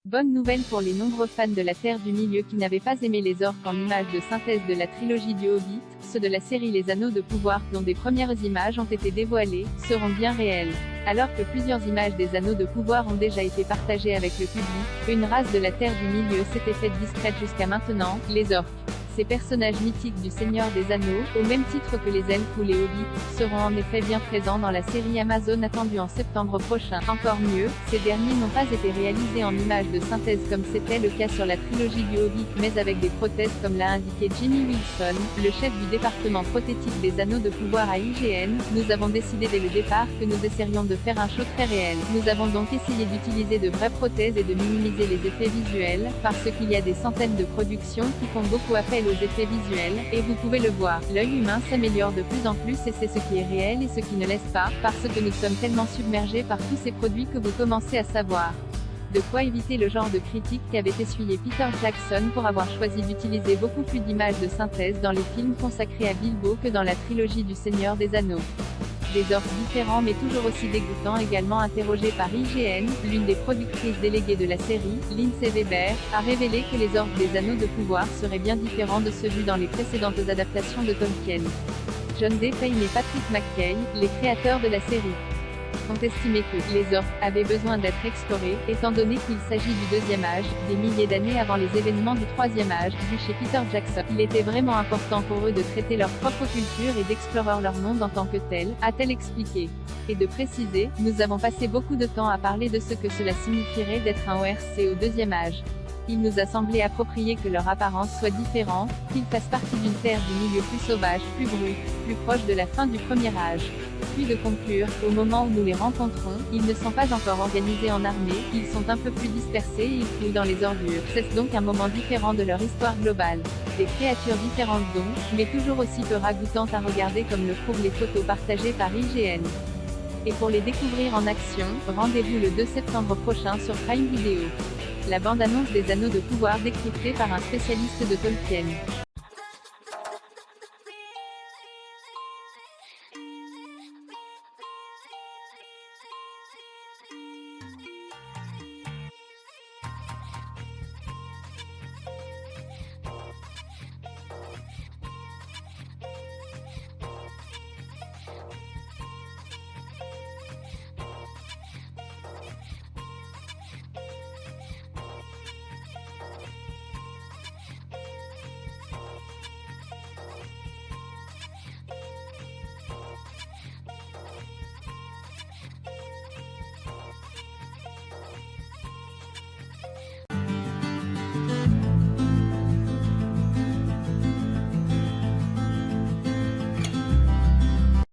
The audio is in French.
Bonne nouvelle pour les nombreux fans de la Terre du Milieu qui n'avaient pas aimé les orques en images de synthèse de la trilogie du Hobbit, ceux de la série Les Anneaux de Pouvoir, dont des premières images ont été dévoilées, seront bien réels. Alors que plusieurs images des Anneaux de Pouvoir ont déjà été partagées avec le public, une race de la Terre du Milieu s'était faite discrète jusqu'à maintenant, les orques. Ces personnages mythiques du Seigneur des Anneaux, au même titre que les elfes ou les hobbits, seront en effet bien présents dans la série Amazon attendue en septembre prochain. Encore mieux, ces derniers n'ont pas été réalisés en images de synthèse comme c'était le cas sur la trilogie du Hobbit, mais avec des prothèses comme l'a indiqué Jimmy Wilson, le chef du département prothétique des Anneaux de Pouvoir à IGN. Nous avons décidé dès le départ que nous essaierions de faire un show très réel. Nous avons donc essayé d'utiliser de vraies prothèses et de minimiser les effets visuels, parce qu'il y a des centaines de productions qui font beaucoup appel aux effets visuels, et vous pouvez le voir, l'œil humain s'améliore de plus en plus et c'est ce qui est réel et ce qui ne laisse pas, parce que nous sommes tellement submergés par tous ces produits que vous commencez à savoir. De quoi éviter le genre de critique qu'avait essuyé Peter Jackson pour avoir choisi d'utiliser beaucoup plus d'images de synthèse dans les films consacrés à Bilbo que dans la trilogie du Seigneur des Anneaux. Des orques différents mais toujours aussi dégoûtants. Également interrogée par IGN, l'une des productrices déléguées de la série, Lindsay Weber, a révélé que les orques des Anneaux de Pouvoir seraient bien différents de ceux vus dans les précédentes adaptations de Tolkien. John D. Payne et Patrick McKay, les créateurs de la série, ont estimé que les orques avaient besoin d'être explorés, étant donné qu'il s'agit du deuxième âge, des milliers d'années avant les événements du troisième âge, vu chez Peter Jackson. Il était vraiment important pour eux de traiter leur propre culture et d'explorer leur monde en tant que tel, a-t-elle expliqué. Et de préciser, nous avons passé beaucoup de temps à parler de ce que cela signifierait d'être un ORC au deuxième âge. Il nous a semblé approprié que leur apparence soit différente, qu'ils fassent partie d'une terre du milieu plus sauvage, plus brute, plus proche de la fin du premier âge. Puis de conclure, au moment où nous les rencontrons, ils ne sont pas encore organisés en armée, ils sont un peu plus dispersés et ils fouillent dans les ordures. C'est donc un moment différent de leur histoire globale. Des créatures différentes donc, mais toujours aussi peu ragoûtantes à regarder comme le prouvent les photos partagées par IGN. Et pour les découvrir en action, rendez-vous le 2 septembre prochain sur Prime Video. La bande-annonce des Anneaux de Pouvoir décryptée par un spécialiste de Tolkien.